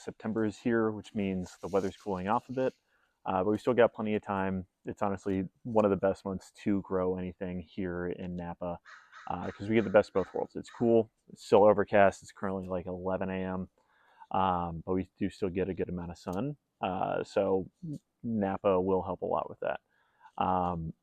September is here, which means the weather's cooling off a bit, but we still got plenty of time. It's honestly one of the best months to grow anything here in Napa because we get the best of both worlds. It's cool, it's still overcast, it's currently like 11 a.m., but we do still get a good amount of sun, so Napa will help a lot with that.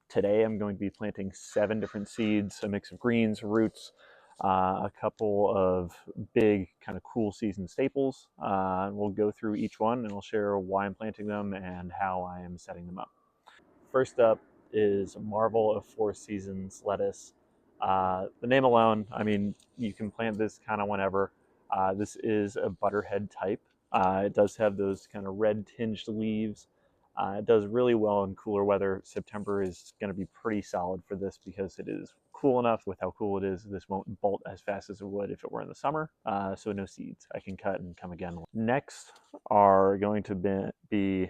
Today I'm going to be planting 7 different seeds, a mix of greens, roots, a couple of big kind of cool season staples. We'll go through each one and I'll share why I'm planting them and how I am setting them up. First up is Marvel of Four Seasons lettuce. The name alone, I mean, you can plant this kind of whenever. This is a butterhead type. It does have those kind of red tinged leaves. It does really well in cooler weather. September is going to be pretty solid for this because it is cool enough. With how cool it is, this won't bolt as fast as it would if it were in the summer. So no seeds. I can cut and come again. Next are going to be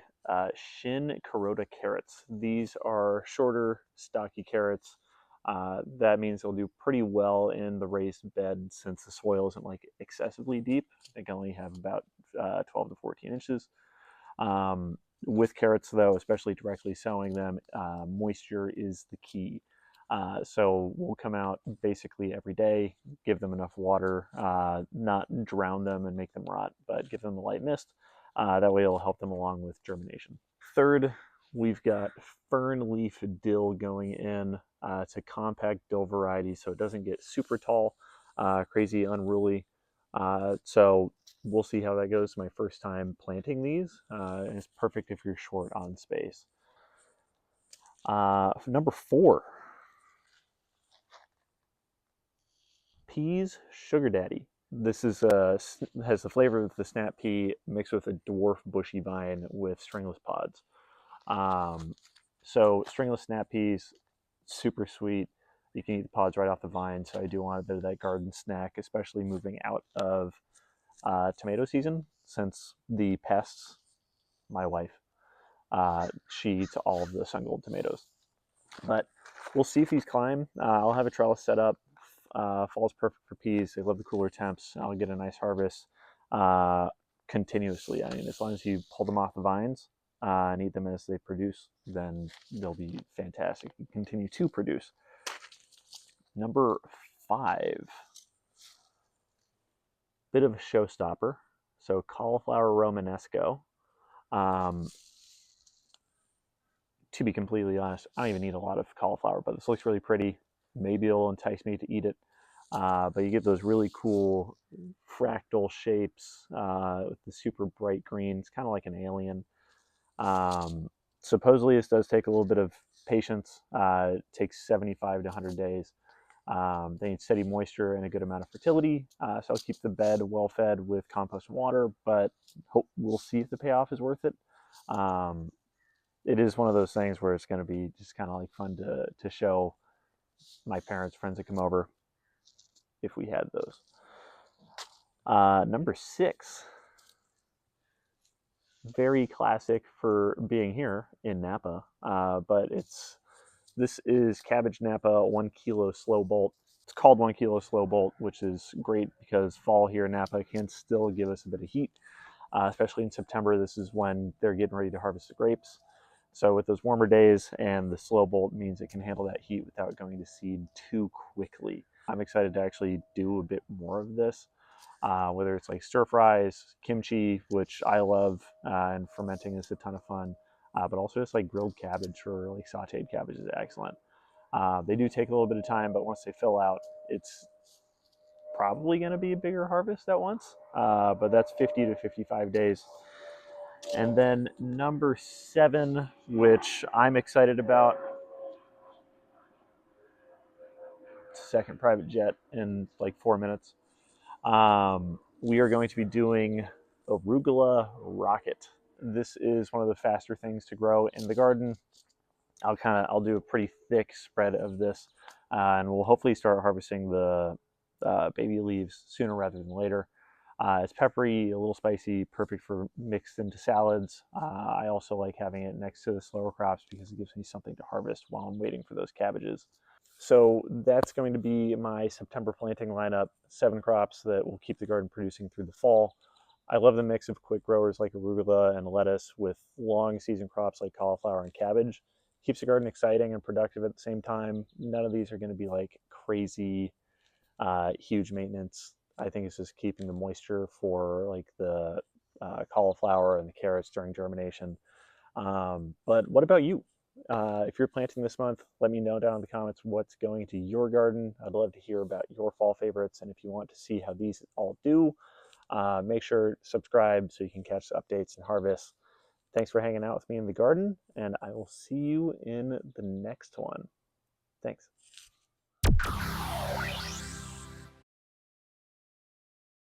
Shin Kuroda carrots. These are shorter, stocky carrots. That means they'll do pretty well in the raised bed since the soil isn't like excessively deep. I think I only have about 12 to 14 inches. With carrots, though, especially directly sowing them, moisture is the key. So we'll come out basically every day, give them enough water, not drown them and make them rot, but give them a light mist. That way it'll help them along with germination. Third, we've got Fernleaf Dill going in. It's a compact dill variety, so it doesn't get super tall, crazy unruly. So we'll see how that goes. My first time planting these, and it's perfect if you're short on space. Number 4, peas sugar daddy. This is has the flavor of the snap pea mixed with a dwarf bushy vine with stringless pods. So stringless snap peas, super sweet. You can eat the pods right off the vine, so I do want a bit of that garden snack, especially moving out of tomato season, since the pests, my wife, she eats all of the sun gold tomatoes. But we'll see if these climb. I'll have a trellis set up. Fall's perfect for peas. They love the cooler temps. I'll get a nice harvest continuously. I mean, as long as you pull them off the vines and eat them as they produce, then they'll be fantastic and continue to produce. Number 5, bit of a showstopper. So cauliflower Romanesco. To be completely honest, I don't even need a lot of cauliflower, but this looks really pretty. Maybe it'll entice me to eat it. But you get those really cool fractal shapes with the super bright green. It's kind of like an alien. Supposedly this does take a little bit of patience. It takes 75 to 100 days. They need steady moisture and a good amount of fertility. So I'll keep the bed well fed with compost and water, but we'll see if the payoff is worth it. It is one of those things where it's going to be just kind of like fun to show my parents, friends that come over, if we had those. Number 6, very classic for being here in Napa, but this is cabbage Napa 1 kilo slow bolt. It's called 1 kilo slow bolt, which is great because fall here in Napa can still give us a bit of heat, especially in September. This is when they're getting ready to harvest the grapes. So with those warmer days, and the slow bolt means it can handle that heat without going to seed too quickly. I'm excited to actually do a bit more of this, whether it's like stir fries, kimchi, which I love, and fermenting is a ton of fun, but also just like grilled cabbage or like sauteed cabbage is excellent. They do take a little bit of time, but once they fill out, it's probably going to be a bigger harvest at once, but that's 50 to 55 days. And then number 7, which I'm excited about, second private jet in like 4 minutes. We are going to be doing Arugula rocket. This is one of the faster things to grow in the garden. I'll do a pretty thick spread of this, and we'll hopefully start harvesting the baby leaves sooner rather than later. It's peppery, a little spicy, perfect for mixed into salads. I also like having it next to the slower crops because it gives me something to harvest while I'm waiting for those cabbages. So that's going to be my September planting lineup, 7 crops that will keep the garden producing through the fall. I love the mix of quick growers like arugula and lettuce with long season crops like cauliflower and cabbage. Keeps the garden exciting and productive at the same time. None of these are going to be like crazy, huge maintenance. I think it's just keeping the moisture for like the cauliflower and the carrots during germination. But what about you? If you're planting this month, let me know down in the comments what's going to your garden. I'd love to hear about your fall favorites. And if you want to see how these all do, make sure to subscribe so you can catch the updates and harvests. Thanks for hanging out with me in the garden, and I will see you in the next one. Thanks.